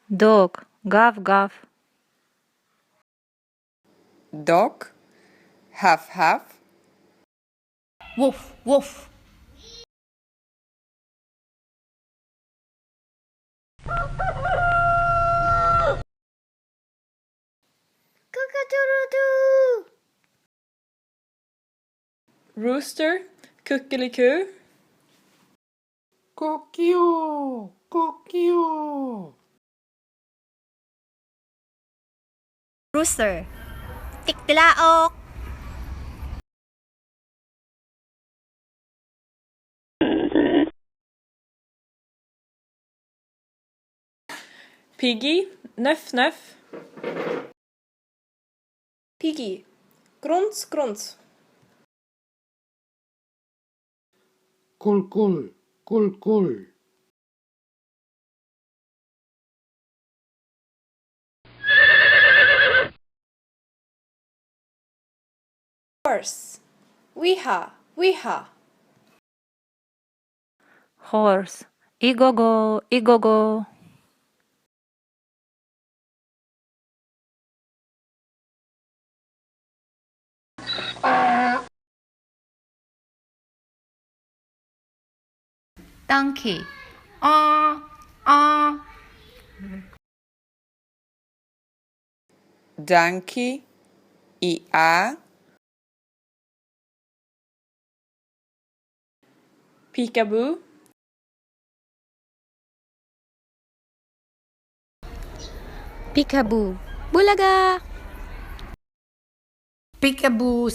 Dog, gav gav. Dog, huff huff. Woof, woof. Cock-a-doodle-doo. Rooster, kuckeliku. Kokio, kokio. Rooster. Tiktilaok. Piggy, nuff nuff. Piggy. Grunz, grunz. Kol, kol, kol, kol. Horse. Weeha, weeha. Horse, igogo, igogo. Donkey. Ah, ah. Donkey, ia. Peekaboo, Peekaboo. Bulaga. Peekaboo.